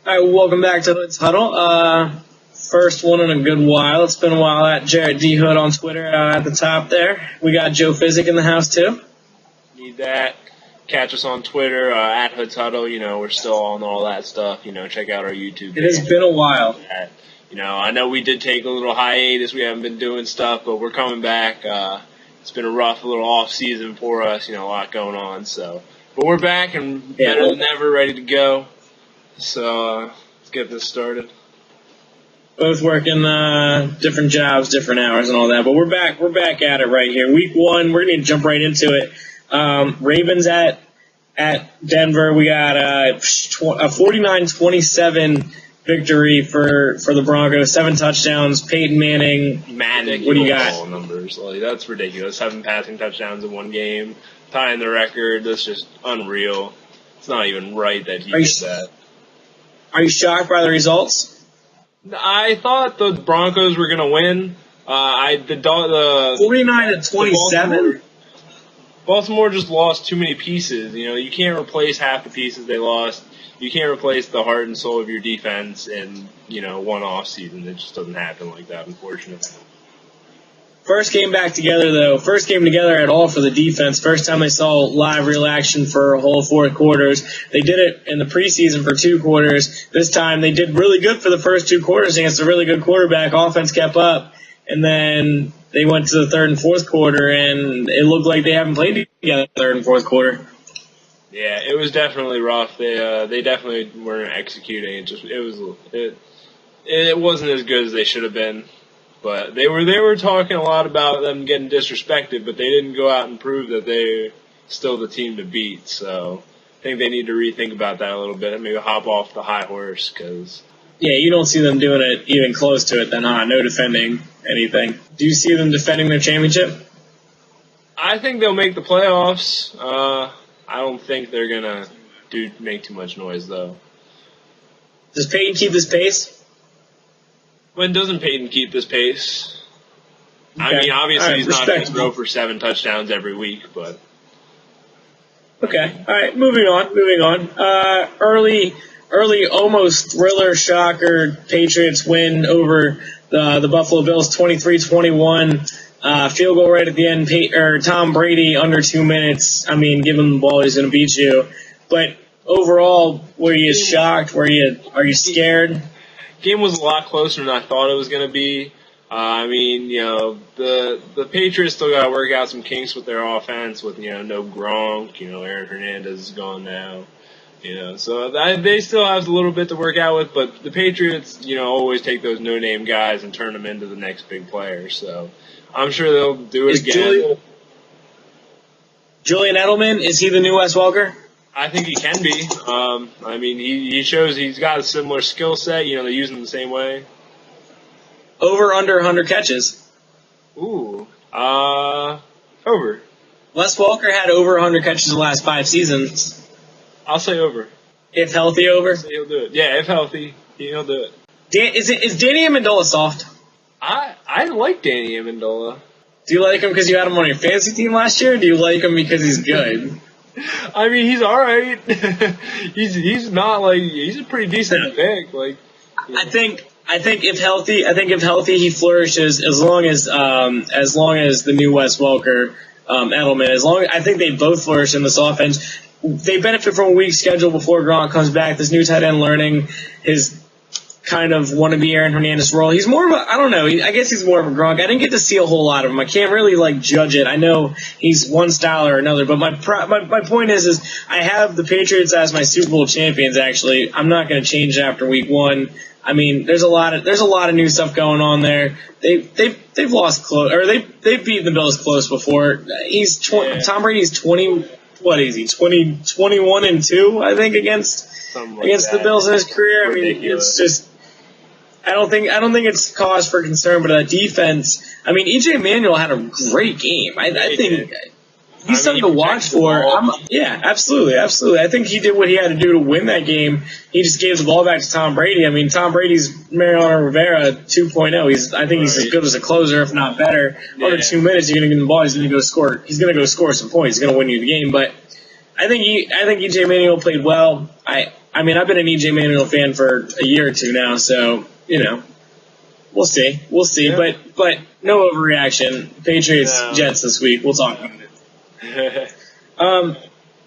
All right, welcome back to Hood's Huddle. First one in a good while. It's been a while. At Jarrett D. Hood on Twitter at the top there. We got Joe Physic in the house too. Need that. Catch us on Twitter at Hood's Huddle. We're still on all that stuff. Check out our YouTube. It has been a while. I know we did take a little hiatus. We haven't been doing stuff, but we're coming back. It's been a rough little off season for us. A lot going on. But we're back and better than ever, ready to go. So let's get this started. Both working different jobs, different hours, and all that. But we're back. We're back at it right here. Week 1. We're going to jump right into it. Ravens at Denver. We got a 49-27 victory for the Broncos. 7 touchdowns. Peyton Manning. What do you got? Numbers. That's ridiculous. 7 passing touchdowns in one game, tying the record. That's just unreal. It's not even right that he did that. Are you shocked by the results? I thought the Broncos were going to win. 49-27. Baltimore just lost too many pieces. You can't replace half the pieces they lost. You can't replace the heart and soul of your defense in one off season. It just doesn't happen like that, unfortunately. First game back together, though. First game together at all for the defense. First time they saw live real action for a whole 4 quarters. They did it in the preseason for 2 quarters. This time they did really good for the first 2 quarters against a really good quarterback. Offense kept up. And then they went to the 3rd and 4th quarter, and it looked like they haven't played together in the 3rd and 4th quarter. Yeah, it was definitely rough. They definitely weren't executing. It wasn't as good as they should have been. But they were talking a lot about them getting disrespected, but they didn't go out and prove that they're still the team to beat. So I think they need to rethink about that a little bit and maybe hop off the high horse. Yeah, you don't see them doing it even close to it then, huh? No defending anything. Do you see them defending their championship? I think they'll make the playoffs. I don't think they're going to make too much noise, though. Does Peyton keep his pace? When doesn't Peyton keep this pace? Okay. I mean, obviously he's not going to throw for 7 touchdowns every week, but... Okay, all right, moving on. Early almost thriller shocker Patriots win over the Buffalo Bills 23-21. Field goal right at the end. Tom Brady under 2 minutes. I mean, give him the ball, he's going to beat you. But overall, were you shocked? Are you scared? Game was a lot closer than I thought it was going to be. The Patriots still got to work out some kinks with their offense with, no Gronk, Aaron Hernandez is gone now, so they still have a little bit to work out with, but the Patriots, always take those no-name guys and turn them into the next big player, so I'm sure they'll do it again. Julian Edelman, is he the new Wes Welker? I think he can be. He shows he's got a similar skill set. They use him the same way. Over, under 100 catches. Ooh. Over. Wes Welker had over 100 catches the last 5 seasons. I'll say over. If healthy, over? He'll do it. Yeah, if healthy, he'll do it. Is Danny Amendola soft? I like Danny Amendola. Do you like him because you had him on your fantasy team last year, or do you like him because he's good? He's all right. he's not he's a pretty decent pick. I think if healthy, he flourishes as long as the new Wes Welker, Edelman. I think they both flourish in this offense. They benefit from a weak schedule before Gronk comes back. This new tight end learning his kind of wannabe Aaron Hernandez role. He's more of I don't know. I guess he's more of a Gronk. I didn't get to see a whole lot of him. I can't really judge it. I know he's one style or another, but my point is I have the Patriots as my Super Bowl champions. Actually, I'm not going to change it after week 1. I mean, there's a lot of new stuff going on there. They've lost close, or they've beaten the Bills close before. Tom Brady's 20. What is he? 21-2, I think, against the Bills in his career. I mean, it's just. I don't think it's cause for concern, but that defense. I mean, EJ Manuel had a great game. I think he's something to watch for. Yeah, absolutely. I think he did what he had to do to win that game. He just gave the ball back to Tom Brady. I mean, Tom Brady's Mariano Rivera 2.0. I think he's as good as a closer, if not better. Yeah. Under 2 minutes, you're going to get the ball. He's going to go score. He's going to go score some points. He's going to win you the game. But I think EJ Manuel played well. I mean, I've been an EJ Manuel fan for a year or two now, so, we'll see. We'll see. Yeah. But no overreaction. Patriots, Jets this week. We'll talk about it.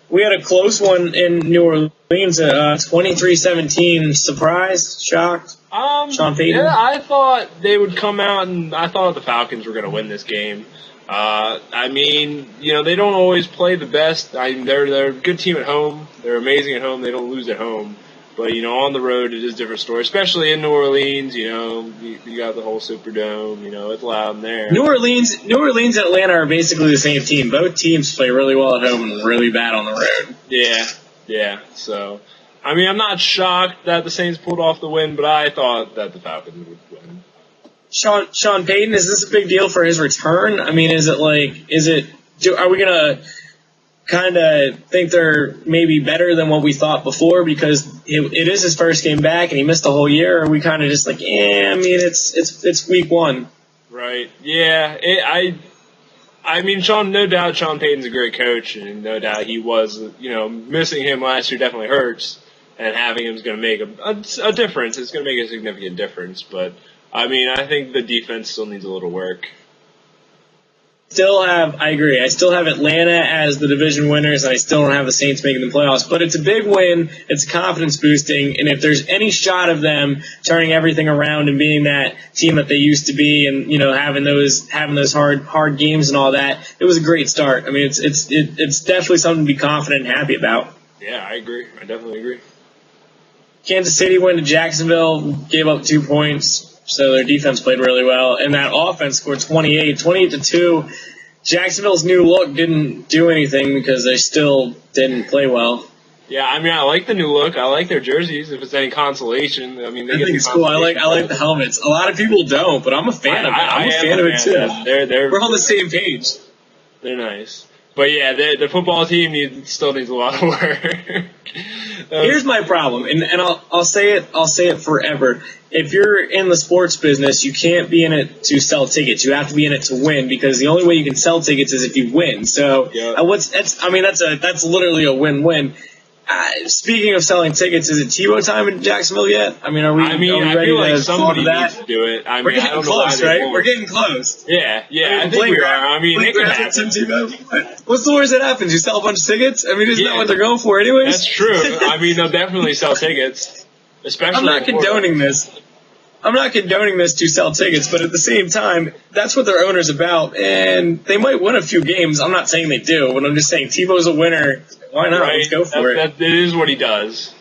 We had a close one in New Orleans, 23-17. Surprised? Shocked? Sean Payton? Yeah, I thought they would come out, and I thought the Falcons were going to win this game. I mean, they don't always play the best. They're a good team at home. They're amazing at home. They don't lose at home. But, on the road, it is a different story, especially in New Orleans. You got the whole Superdome. It's loud in there. New Orleans and Atlanta are basically the same team. Both teams play really well at home and really bad on the road. Yeah. So, I mean, I'm not shocked that the Saints pulled off the win, but I thought that the Falcons would win. Sean Payton, is this a big deal for his return? I mean, are we going to kind of think they're maybe better than what we thought before because it is his first game back and he missed the whole year? Or are we kind of just like, I mean, it's week one. Right. Yeah. I mean, no doubt Sean Payton's a great coach, and no doubt he was, missing him last year definitely hurts, and having him is going to make a difference. It's going to make a significant difference, but, I mean, I think the defense still needs a little work. I agree. I still have Atlanta as the division winners, and I still don't have the Saints making the playoffs. But it's a big win. It's confidence boosting, and if there's any shot of them turning everything around and being that team that they used to be, and having those hard games and all that, it was a great start. I mean, it's definitely something to be confident and happy about. Yeah, I agree. I definitely agree. Kansas City went to Jacksonville, gave up 2 points. So their defense played really well, and that offense scored 28-2. Jacksonville's new look didn't do anything because they still didn't play well. Yeah, I mean, I like the new look. I like their jerseys. If it's any consolation, I mean, I think it's cool. I like the helmets. A lot of people don't, but I'm a fan of it. I'm a fan of it too. We're on the same page. They're nice. But yeah, the football team still needs a lot of work. Here's my problem, and I'll say it forever. If you're in the sports business, you can't be in it to sell tickets. You have to be in it to win, because the only way you can sell tickets is if you win. So that's literally a win-win. Speaking of selling tickets, is it Tebow time in Jacksonville yet? I mean, are we ready I feel like to somebody that? needs to do it. I mean, We're getting close, right? We're getting close. Yeah, I think we are. I mean, it could happen. What's the worst that happens? You sell a bunch of tickets? I mean, isn't that what they're going for anyways? That's true. I mean, they'll definitely sell tickets. Especially I'm not condoning this to sell tickets, but at the same time, that's what their owner's about, and they might win a few games. I'm not saying they do, but I'm just saying Tebow's a winner. Why not? Right. Let's go for it. It is what he does.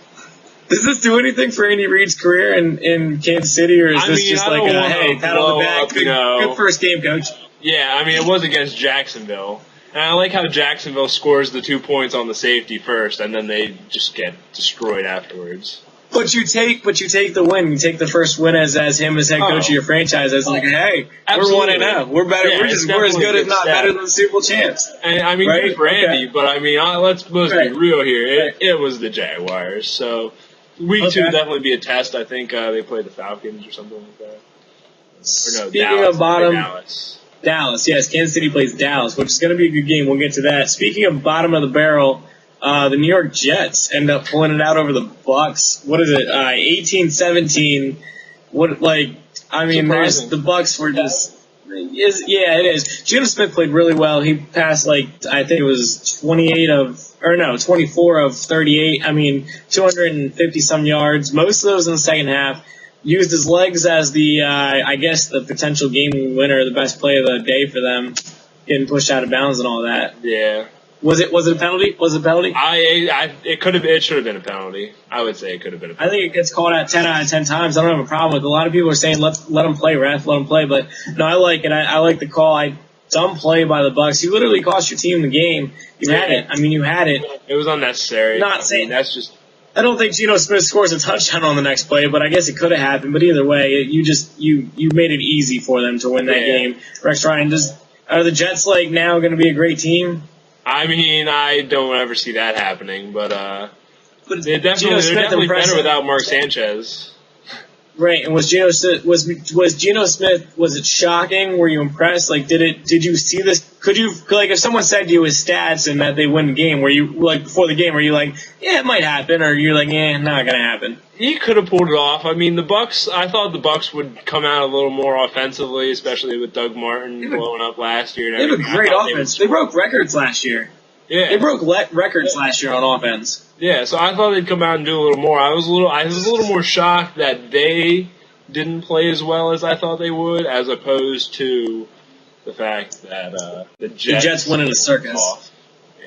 Does this do anything for Andy Reid's career in Kansas City, or is this just like a, hey, pat on the back, good first game, coach? Yeah, I mean, it was against Jacksonville. And I like how Jacksonville scores the 2 points on the safety first, and then they just get destroyed afterwards. But you take the win. You take the first win as him as head coach of your franchise. As like, hey, absolutely. We're 1-0. We're better. Yeah, we're as good, if not better than the Super Bowl champs. And I mean, right? good for Andy, but I mean, let's be real here. It was the Jaguars, so week 2 will definitely be a test. I think they play the Falcons or something like that. Or no, Speaking of bottom, Dallas. Yes, Kansas City plays Dallas, which is going to be a good game. We'll get to that. Speaking of bottom of the barrel. The New York Jets end up pulling it out over the Bucs. What is it? 18-17. The Bucs were just. It is. Geno Smith played really well. He passed I think it was 24 of 38. I mean, 250 some yards. Most of those in the second half. Used his legs as the potential game winner, the best play of the day for them, getting pushed out of bounds and all that. Yeah. Was it a penalty? Was it a penalty? It should have been a penalty. I would say it could have been a penalty. I think it gets called out 10 out of 10 times. I don't have a problem with it. A lot of people are saying, let him play, ref, let him play. But, no, I like it. I like the call. Dumb play by the Bucs. You literally cost your team the game. You had it. I mean, you had it. It was unnecessary. That's just. I don't think Geno Smith scores a touchdown on the next play, but I guess it could have happened. But either way, you made it easy for them to win that game. Rex Ryan, are the Jets now going to be a great team? I mean, I don't ever see that happening, but they're definitely better without Mark Sanchez. Right, and was Geno Smith? Was it shocking? Were you impressed? Did you see this could you, like, if someone said to you his stats and that they win the game, were you, like, before the game, were you like, yeah, it might happen, or you're like, yeah, not gonna happen? He could have pulled it off. I mean, I thought the Bucks would come out a little more offensively, especially with Doug Martin blowing up last year. They have a great offense. They broke records last year. Yeah. They broke records last year on offense. Yeah, so I thought they'd come out and do a little more. I was a little more shocked that they didn't play as well as I thought they would, as opposed to the fact that the Jets went in a circus. Off.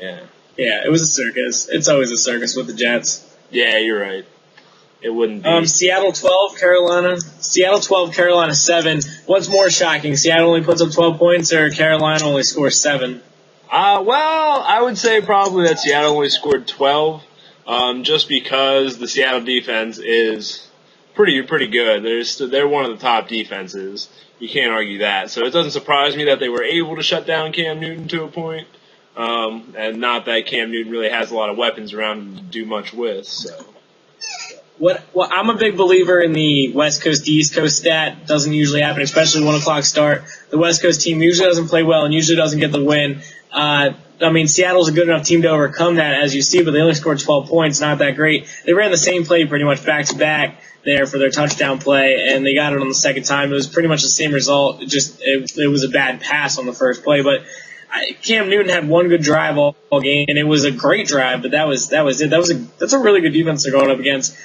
Yeah. Yeah, it was a circus. It's always a circus with the Jets. Yeah, you're right. It wouldn't be. Seattle 12, Carolina 7. What's more shocking? Seattle only puts up 12 points, or Carolina only scores 7? Well, I would say probably that Seattle only scored 12, just because the Seattle defense is pretty good. They're one of the top defenses. You can't argue that. So it doesn't surprise me that they were able to shut down Cam Newton to a point, and not that Cam Newton really has a lot of weapons around him to do much with. So. Well, I'm a big believer in the West Coast to East Coast stat. Doesn't usually happen, especially 1 o'clock start. The West Coast team usually doesn't play well and usually doesn't get the win. I mean, Seattle's a good enough team to overcome that, as you see, but they only scored 12 points. Not that great. They ran the same play pretty much back to back there for their touchdown play, and they got it on the second time. It was pretty much the same result. It was a bad pass on the first play, but Cam Newton had one good drive all game, and it was a great drive, but that was it. That's a really good defense they're going up against.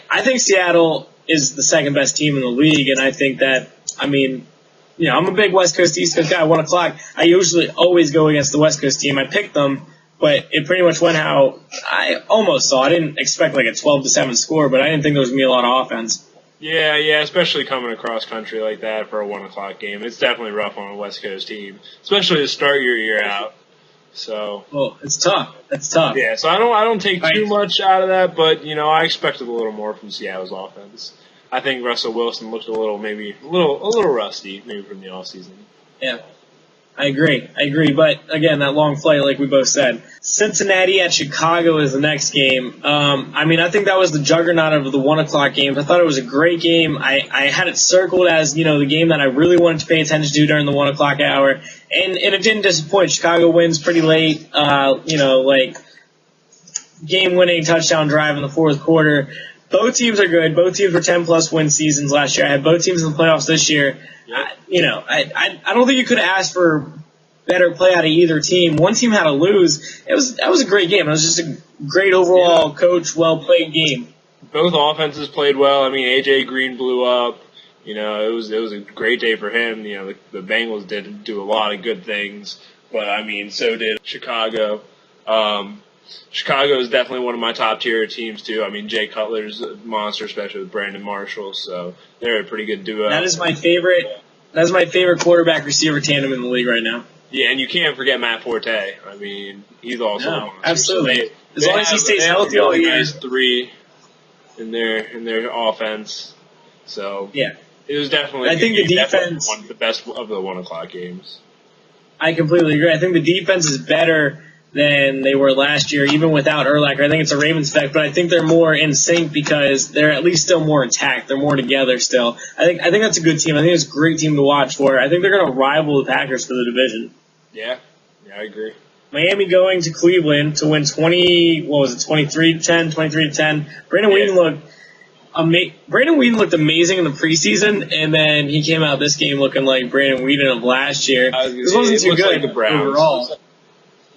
I think Seattle is the second best team in the league, and I think that, I mean, you know, I'm a big West Coast East Coast guy. 1 o'clock, I usually always go against the West Coast team. I picked them, but it pretty much went how I almost saw. I didn't expect like a 12-7 score, but I didn't think there was going to be a lot of offense. Yeah, especially coming across country like that for a 1 o'clock game. It's definitely rough on a West Coast team, especially to start your year out. So. Well, it's tough. It's tough. Yeah, so I don't take too much out of that, but you know, I expected a little more from Seattle's offense. I think Russell Wilson looked a little rusty maybe from the offseason. Yeah. I agree. But again, that long flight, like we both said. Cincinnati at Chicago is the next game. I mean, I think that was the juggernaut of the 1 o'clock games. I thought it was a great game. I had it circled as, you know, the game that I really wanted to pay attention to during the 1 o'clock hour. And it didn't disappoint. Chicago wins pretty late, you know, like game-winning touchdown drive in the fourth quarter. Both teams are good. Both teams were 10-plus win seasons last year. I had both teams in the playoffs this year. You know, I don't think you could ask for better play out of either team. One team had to lose. That was a great game. It was just a great overall coach, well-played game. Both offenses played well. I mean, A.J. Green blew up. You know, it was a great day for him. You know, the Bengals did do a lot of good things, but I mean, so did Chicago. Chicago is definitely one of my top tier teams too. I mean, Jay Cutler's a monster, especially with Brandon Marshall. So they're a pretty good duo. That is my favorite. That's my favorite quarterback receiver tandem in the league right now. Yeah, and you can't forget Matt Forte. I mean, he's also a monster. Absolutely. So as long as he stays healthy all year. Nice 3 in their offense. So yeah. It was definitely. I think the defense one of the best of the 1 o'clock games. I completely agree. I think the defense is better than they were last year, even without Urlacher. I think it's a Ravens effect, but I think they're more in sync because they're at least still more intact. They're more together still. I think that's a good team. I think it's a great team to watch for. I think they're going to rival the Packers for the division. Yeah, I agree. Miami going to Cleveland to win 23-10, 23-10. Brandon Whedon looked amazing in the preseason, and then he came out this game looking like Brandon Whedon of last year. This wasn't too good like the Browns. Overall.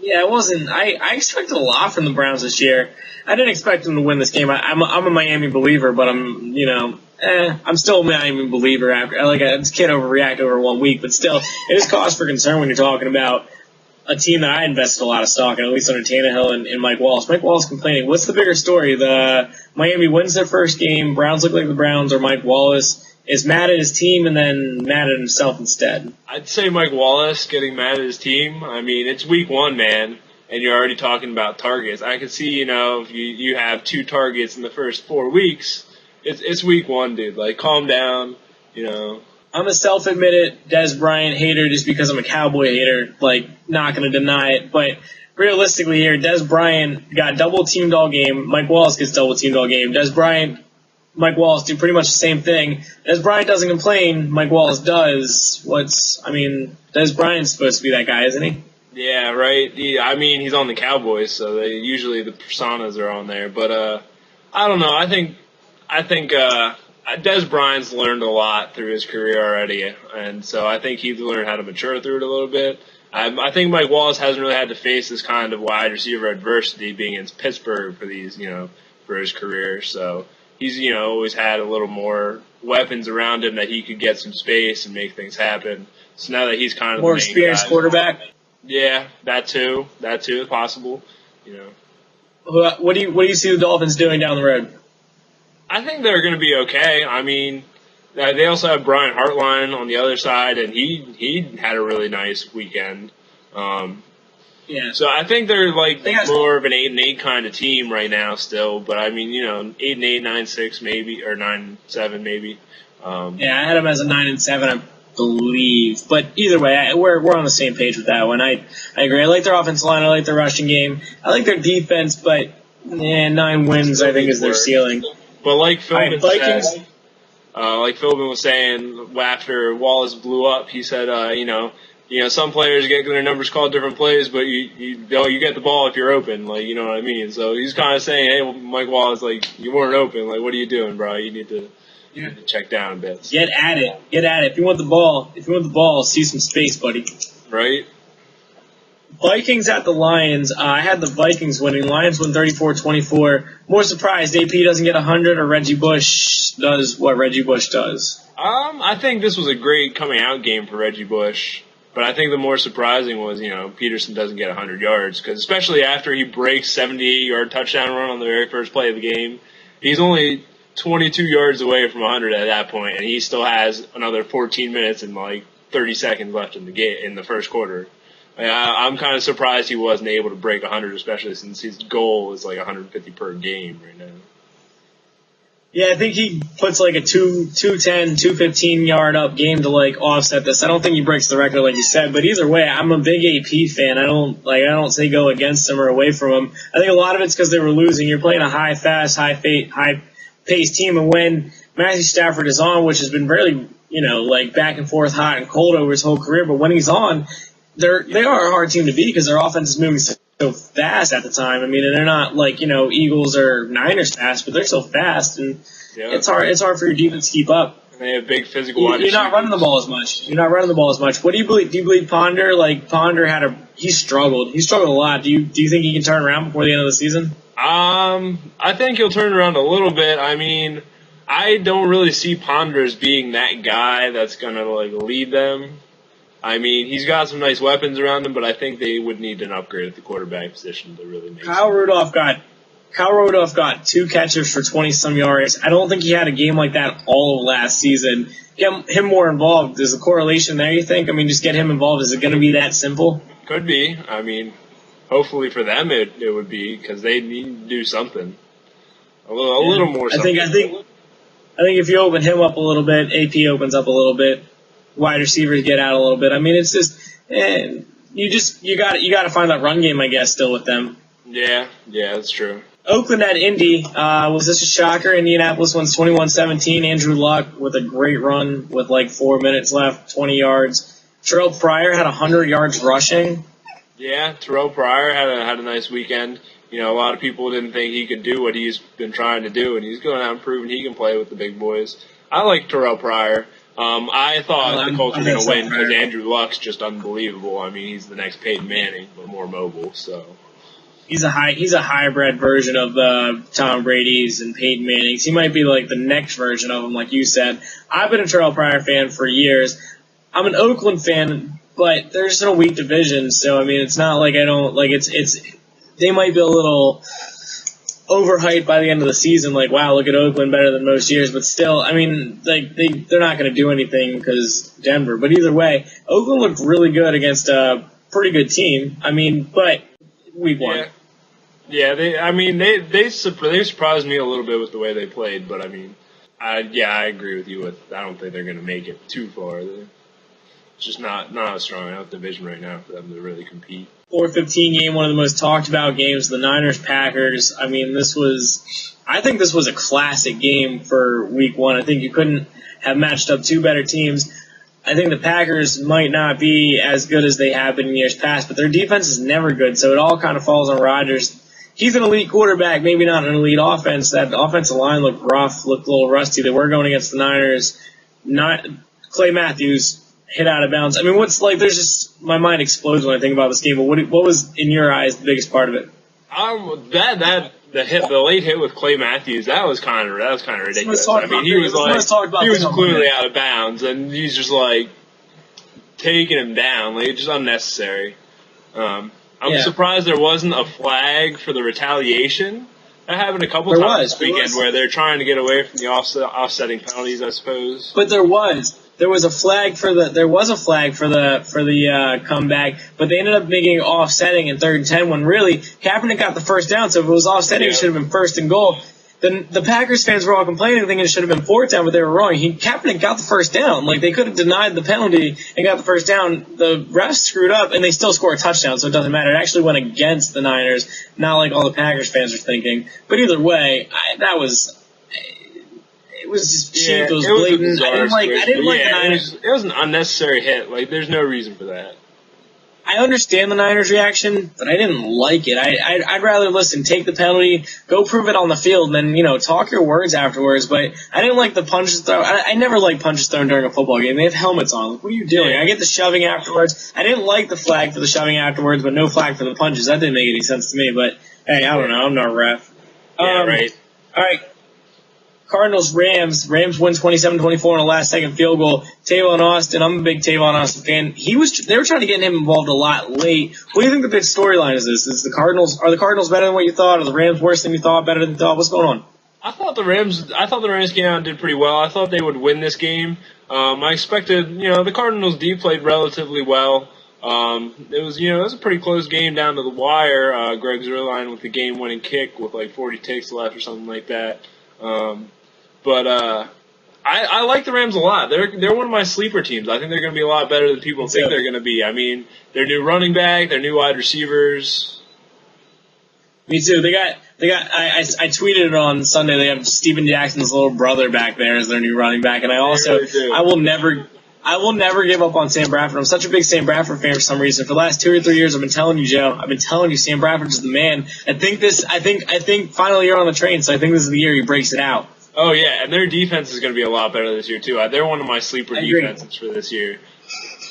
Yeah, it wasn't. I expected a lot from the Browns this year. I didn't expect them to win this game. I'm a Miami believer, but I'm still a Miami believer. This kid overreacted over 1 week, but still, it is cause for concern when you're talking about a team that I invested a lot of stock in, at least under Tannehill and Mike Wallace. Mike Wallace complaining. What's the bigger story? The Miami wins their first game, Browns look like the Browns, or Mike Wallace is mad at his team and then mad at himself instead? I'd say Mike Wallace getting mad at his team. I mean, it's week 1, man, and you're already talking about targets. I could see, if you have 2 targets in the first 4 weeks, it's week 1, dude. Like, calm down, I'm a self-admitted Dez Bryant hater just because I'm a Cowboy hater, not going to deny it. But realistically here, Dez Bryant got double-teamed all game. Mike Wallace gets double-teamed all game. Dez Bryant Mike Wallace do pretty much the same thing. As Bryant doesn't complain, Mike Wallace does. Des Bryant's supposed to be that guy, isn't he? Yeah, right. He's on the Cowboys, so usually the personas are on there. But I don't know. I think Des Bryant's learned a lot through his career already, and so I think he's learned how to mature through it a little bit. I think Mike Wallace hasn't really had to face this kind of wide receiver adversity being in Pittsburgh for his career. So he's always had a little more weapons around him that he could get some space and make things happen. So now that he's kind of more the main experienced guy, quarterback. Yeah, that too is possible. What do you see the Dolphins doing down the road? I think they're going to be okay. I mean, they also have Brian Hartline on the other side, and he had a really nice weekend. Yeah. So I think they're more of an 8-8 kind of team right now still. But I mean, 8-8, 9-6 maybe, or 9-7 maybe. Yeah, I had them as a 9-7. I believe. But either way, we're on the same page with that one. I agree. I like their offensive line. I like their rushing game. I like their defense, but 9 wins I think is their ceiling. But like Philbin was saying after Wallace blew up, he said, some players get their numbers called different plays, but you get the ball if you're open, you know what I mean? So he's kind of saying, hey, Mike Wallace, you weren't open, what are you doing, bro? You need to check down a bit. Get at it. If you want the ball, see some space, buddy. Right? Vikings at the Lions. I had the Vikings winning. Lions win 34-24. More surprised AP doesn't get 100 or Reggie Bush does what Reggie Bush does. I think this was a great coming out game for Reggie Bush. But I think the more surprising was, Peterson doesn't get 100 yards. Because especially after he breaks 78-yard touchdown run on the very first play of the game, he's only 22 yards away from 100 at that point, and he still has another 14 minutes and 30 seconds left in the game in the first quarter. I'm kind of surprised he wasn't able to break 100, especially since his goal is 150 per game right now. Yeah, I think he puts a 210, 215 yard up game to offset this. I don't think he breaks the record like you said, but either way, I'm a big AP fan. I don't say go against him or away from him. I think a lot of it's because they were losing. You're playing a high paced team, and when Matthew Stafford is on, which has been really back and forth, hot and cold over his whole career, but when he's on, they are a hard team to beat because their offense is moving so fast at the time. I mean, and they're not Eagles or Niners fast, but they're so fast, and it's hard for your defense to keep up. And they have big physical. You're not running the ball as much. What do you believe? Do you believe Ponder? Ponder he struggled. He struggled a lot. Do you think he can turn around before the end of the season? I think he'll turn around a little bit. I mean, I don't really see Ponder as being that guy that's gonna lead them. I mean, he's got some nice weapons around him, but I think they would need an upgrade at the quarterback position to really make Kyle Rudolph got 2 catches for 20-some yards. I don't think he had a game like that all of last season. Get him more involved. There's a correlation there, you think? I mean, just get him involved. Is it going to be that simple? Could be. I mean, hopefully for them it would be because they need to do something. A little more something. I think if you open him up a little bit, AP opens up a little bit. Wide receivers get out a little bit. I mean, it's just you got to find that run game, I guess, still with them. Yeah, that's true. Oakland at Indy. Was this a shocker? Indianapolis wins 21-17. Andrew Luck with a great run with 4 minutes left, 20 yards. Terrell Pryor had 100 yards rushing. Yeah, Terrell Pryor had a nice weekend. A lot of people didn't think he could do what he's been trying to do, and he's going out and proving he can play with the big boys. I like Terrell Pryor. I thought the Colts were going to win because Andrew Luck's just unbelievable. I mean, he's the next Peyton Manning, but more mobile. So he's a hybrid version of Tom Brady's and Peyton Manning's. He might be the next version of him, like you said. I've been a Terrell Pryor fan for years. I'm an Oakland fan, but they're just in a weak division. So I mean, it's not like I don't it's. They might be a little overhyped by the end of the season, wow, look at Oakland, better than most years, but still, I mean, they're not going to do anything because Denver. But either way, Oakland looked really good against a pretty good team. I mean, but week one. Yeah, they surprised me a little bit with the way they played, but I mean, I agree with you. I don't think they're going to make it too far. It's just not a strong enough division right now for them to really compete. 4:15 game, one of the most talked about games, the Niners-Packers. I mean, I think this was a classic game for week one. I think you couldn't have matched up two better teams. I think the Packers might not be as good as they have been in years past, but their defense is never good, so it all kind of falls on Rodgers. He's an elite quarterback, maybe not an elite offense. That offensive line looked rough, looked a little rusty. They were going against the Niners. Not Clay Matthews hit out of bounds. I mean, there's just, my mind explodes when I think about this game, but what was, in your eyes, the biggest part of it? The late hit with Clay Matthews, that was kind of ridiculous. I mean, he was clearly out of bounds, and he's just like taking him down, like just unnecessary. I'm surprised there wasn't a flag for the retaliation. That happened a couple times this weekend where they're trying to get away from the offsetting penalties, I suppose. But there was a flag for the comeback, but they ended up making offsetting in 3rd and 10 when really Kaepernick got the first down. So if it was offsetting, it should have been 1st and goal. Then the Packers fans were all complaining, thinking it should have been 4th down, but they were wrong. Kaepernick got the first down. Like, they could have denied the penalty and got the first down. The refs screwed up, and they still scored a touchdown, so it doesn't matter. It actually went against the Niners, not like all the Packers fans are thinking. But either way, it was just cheap. It was blatant. I didn't like the Niners. It was an unnecessary hit. Like, there's no reason for that. I understand the Niners' reaction, but I didn't like it. I'd rather, take the penalty, go prove it on the field, and then, talk your words afterwards. But I didn't like the punches thrown. I never like punches thrown during a football game. They have helmets on. Like, what are you doing? I get the shoving afterwards. I didn't like the flag for the shoving afterwards, but no flag for the punches. That didn't make any sense to me. But, hey, I don't know. I'm not a ref. Yeah, right. All right. Cardinals-Rams. Rams win 27-24 on a last-second field goal. Tavon Austin, I'm a big Tavon Austin fan. They were trying to get him involved a lot late. What do you think the big storyline is this? Are the Cardinals better than what you thought? Are the Rams worse than you thought, better than you thought? What's going on? I thought the Rams came out and did pretty well. I thought they would win this game. I expected, the Cardinals D played relatively well. It was a pretty close game down to the wire. Greg Zuerlein with the game-winning kick with 40 ticks left or something like that. But I like the Rams a lot. They're one of my sleeper teams. I think they're going to be a lot better than people think they're going to be. I mean, their new running back, their new wide receivers. Me too. I tweeted it on Sunday. They have Steven Jackson's little brother back there as their new running back, and I will never give up on Sam Bradford. I'm such a big Sam Bradford fan for some reason. For the last 2 or 3 years, I've been telling you, Joe. I've been telling you, Sam Bradford is the man. I think finally you're on the train, so I think this is the year he breaks it out. Oh yeah, and their defense is going to be a lot better this year too. They're one of my sleeper defenses for this year.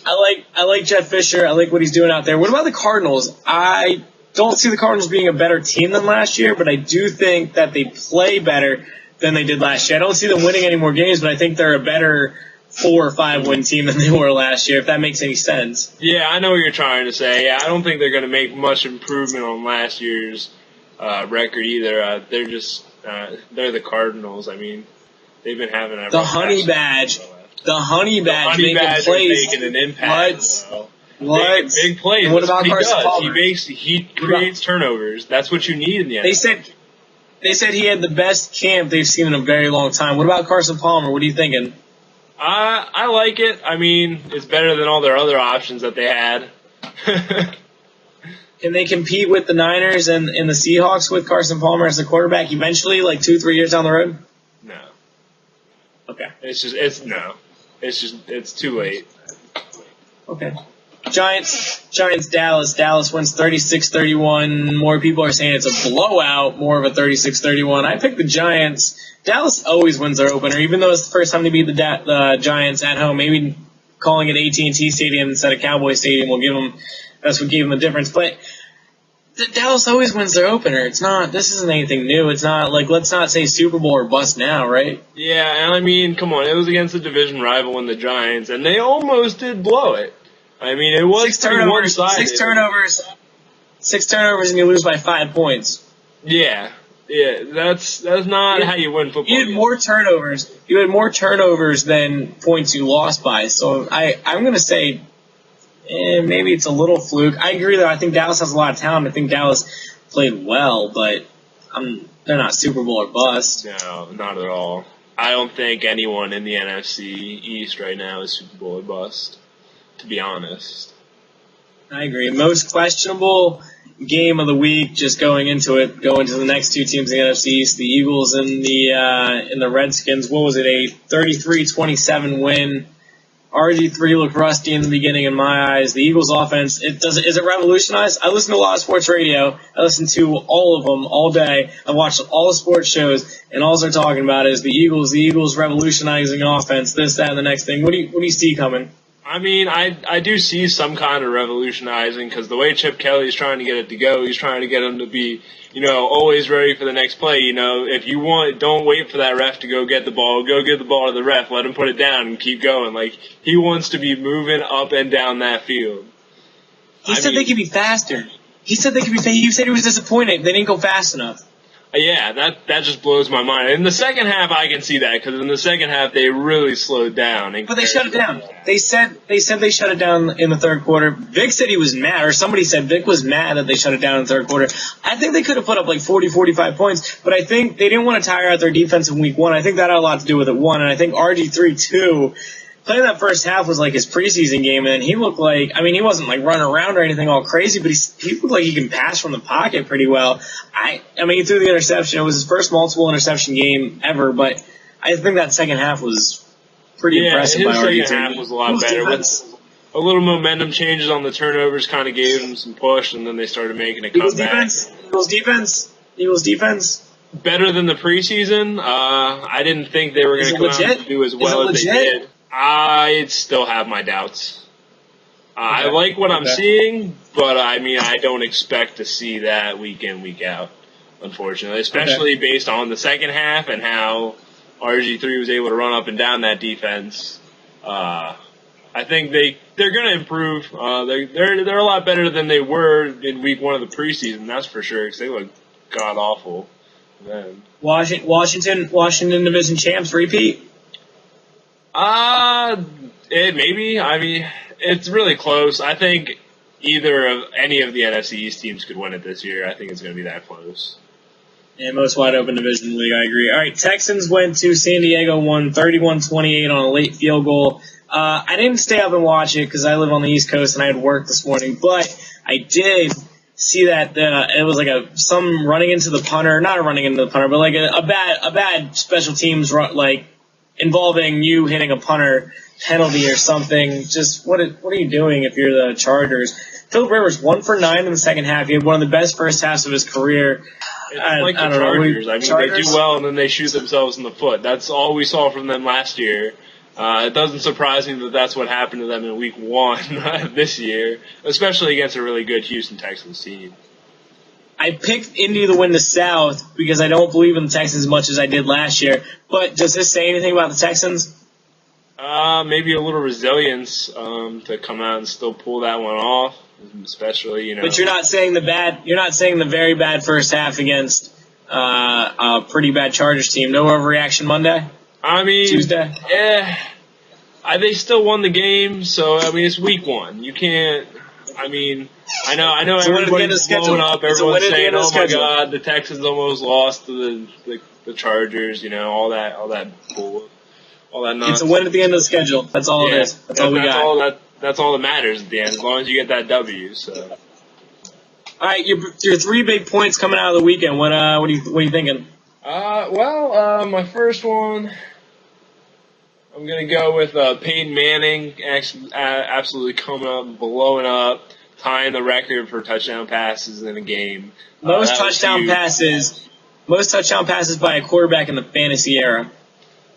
I like Jeff Fisher. I like what he's doing out there. What about the Cardinals? I don't see the Cardinals being a better team than last year, but I do think that they play better than they did last year. I don't see them winning any more games, but I think they're a better 4 or 5 win team than they were last year, if that makes any sense. Yeah, I know what you're trying to say. Yeah, I don't think they're going to make much improvement on last year's record either. They're the Cardinals. I mean, they've been having the honey badge. The honey badge making an impact. What? Big plays. And what about Carson Palmer? He creates turnovers. That's what you need in the NFL. They said he had the best camp they've seen in a very long time. What about Carson Palmer? What are you thinking? I like it. I mean, it's better than all their other options that they had. Can they compete with the Niners and the Seahawks with Carson Palmer as the quarterback eventually, 2-3 years down the road? No. Okay. It's too late. Okay. Giants, Dallas. Dallas wins 36-31. More people are saying it's a blowout, more of a 36-31. I picked the Giants. Dallas always wins their opener, even though it's the first time they beat the Giants at home. Maybe calling it AT&T Stadium instead of Cowboy Stadium that's what gave them the difference. But Dallas always wins their opener. This isn't anything new. It's not let's not say Super Bowl or bust now, right? Yeah, and I mean, come on, it was against a division rival in the Giants, and they almost did blow it. I mean, it was 6 turnovers, 6 turnovers, and you lose by 5 points. Yeah, that's not how you win football. You had more turnovers. You had more turnovers than points you lost by. So I'm going to say maybe it's a little fluke. I agree that I think Dallas has a lot of talent. I think Dallas played well, but they're not Super Bowl or bust. No, not at all. I don't think anyone in the NFC East right now is Super Bowl or bust, to be honest. I agree. Most questionable game of the week. Just going into the next two teams in the NFC East, the Eagles and the Redskins. What was it? A 33-27 win. RG3 looked rusty in the beginning in my eyes. The Eagles offense, is it revolutionized? I listen to a lot of sports radio. I listen to all of them all day. I watch all the sports shows, and all they're talking about is the Eagles revolutionizing offense, this, that, and the next thing. What do you see coming? I mean, I do see some kind of revolutionizing because the way Chip Kelly's trying to get it to go, he's trying to get him to be, always ready for the next play. If you want, don't wait for that ref to go get the ball. Go get the ball to the ref. Let him put it down and keep going. Like, he wants to be moving up and down that field. He said they could be faster. He said he said he was disappointed. They didn't go fast enough. Yeah, that just blows my mind. In the second half, I can see that because in the second half they really slowed down. But they shut it down. They said they shut it down in the third quarter. Vic said he was mad, or somebody said Vic was mad that they shut it down in the third quarter. I think they could have put up like 40, 45 points, but I think they didn't want to tire out their defense in week one. I think that had a lot to do with it, one, and I think RG3, too. Playing that first half was like his preseason game, and he looked like, he wasn't like running around or anything all crazy, but he looked like he can pass from the pocket pretty well. He threw the interception. It was his first multiple interception game ever, but I think that second half was pretty impressive by RG3. His second half was a lot better. A little momentum changes on the turnovers kind of gave him some push, and then they started making a comeback. Eagles defense. Better than the preseason. I didn't think they were going to come out and do as well as they did. I still have my doubts. I like what I'm seeing, but I don't expect to see that week in, week out, unfortunately, especially based on the second half and how RG3 was able to run up and down that defense. I think they're going to improve. They're a lot better than they were in week one of the preseason, that's for sure, because they look god awful then. Washington Division champs repeat. Maybe. It's really close. I think any of the NFC East teams could win it this year. I think it's going to be that close. Yeah, most wide open division league, I agree. All right, Texans went to San Diego, won 31-28 on a late field goal. I didn't stay up and watch it because I live on the East Coast and I had work this morning, but I did see that it was like some running into the punter, not running into the punter, but like a bad special teams involving you hitting a punter penalty or something. Just what are you doing if you're the Chargers? Philip Rivers 1 for 9 in the second half. He had one of the best first halves of his career. I don't know. They do well and then they shoot themselves in the foot. That's all we saw from them last year. It doesn't surprise me that that's what happened to them in week one this year, especially against a really good Houston Texans team. I picked Indy to win the South because I don't believe in the Texans as much as I did last year. But does this say anything about the Texans? Maybe a little resilience to come out and still pull that one off, especially But you're not saying the very bad first half against a pretty bad Chargers team. No overreaction Monday. Tuesday. Yeah, they still won the game, so it's week one. You can't. I know everybody's blowing up. Everyone's saying, "Oh my God, the Texans almost lost to the Chargers." All that bull, all that nonsense. It's a win at the end of the schedule. That's all it is. That's all we got. That's all that matters at the end, as long as you get that W. So. All right, your 3 big points coming out of the weekend. What are you thinking? My first one, I'm gonna go with Peyton Manning absolutely coming up, blowing up, tying the record for touchdown passes in a game. Most touchdown passes by a quarterback in the fantasy era.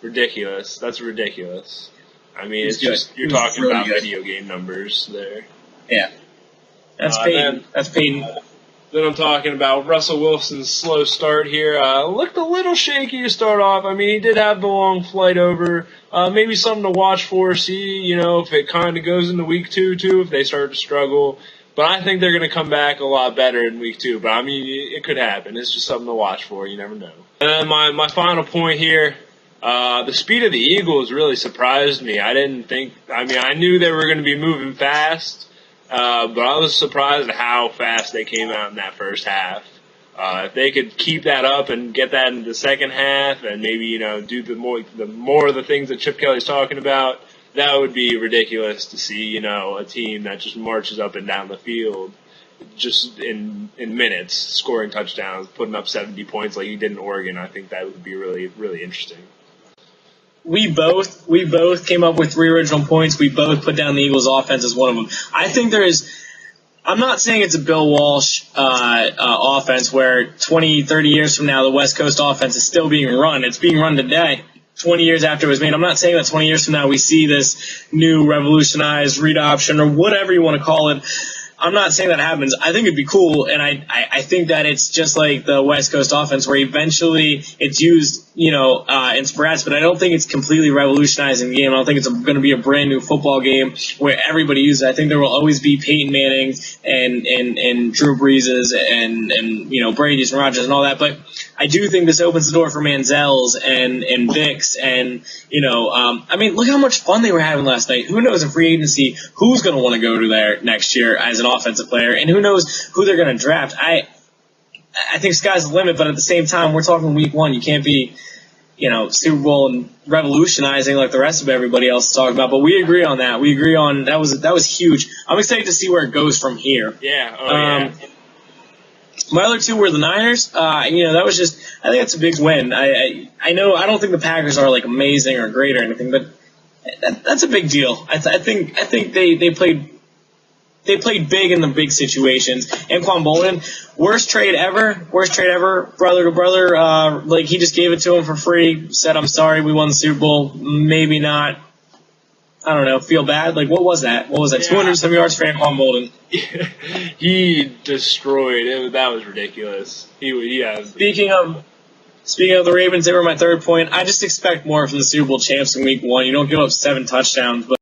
Ridiculous. That's ridiculous. It's just you're talking really about video game numbers there. Yeah, that's Peyton. That's Peyton. Then I'm talking about Russell Wilson's slow start here. Looked a little shaky to start off. He did have the long flight over. Maybe something to watch for, see, if it kind of goes into week 2, too, if they start to struggle. But I think they're going to come back a lot better in week 2. But, it could happen. It's just something to watch for. You never know. And then my final point here, the speed of the Eagles really surprised me. I knew they were going to be moving fast. But I was surprised at how fast they came out in that first half. If they could keep that up and get that in the second half and maybe, do the more of the things that Chip Kelly's talking about, that would be ridiculous to see, you know, a team that just marches up and down the field just in minutes, scoring touchdowns, putting up 70 points like you did in Oregon. I think that would be really, really interesting. We both came up with 3 original points. We both put down the Eagles' offense as one of them. I think there is. I'm not saying it's a Bill Walsh offense where 20, 30 years from now the West Coast offense is still being run. It's being run today, 20 years after it was made. I'm not saying that 20 years from now we see this new revolutionized read option or whatever you want to call it. I'm not saying that happens. I think it'd be cool, and I think that it's just like the West Coast offense where eventually it's used, you know, in sporadic, but I don't think it's completely revolutionizing the game. I don't think it's going to be a brand new football game where everybody uses it. I think there will always be Peyton Manning and Drew Breeses and you know, Brady's and Rodgers and all that, but I do think this opens the door for Manziel's and Vicks and, you know, I mean, look how much fun they were having last night. Who knows in free agency who's going to want to go to there next year as an offensive player, and who knows who they're going to draft. I think sky's the limit, but at the same time, we're talking week 1. You can't be, you know, Super Bowl and revolutionizing like the rest of everybody else is talking about. But we agree on that. We agree on that was huge. I'm excited to see where it goes from here. Yeah. Yeah. My other 2 were the Niners. You know, that was just, I think that's a big win. I know, I don't think the Packers are like amazing or great or anything, but that's a big deal. I think they played big in the big situations. Anquan Bolden, worst trade ever, brother to brother. Like, he just gave it to him for free, said, I'm sorry, we won the Super Bowl. Maybe not, I don't know, feel bad. Like, what was that? Yeah. 207 yards for Anquan Bolden. He destroyed it. That was ridiculous. He has. Speaking of the Ravens, they were my 3rd point. I just expect more from the Super Bowl champs in week 1. You don't give up 7 touchdowns, but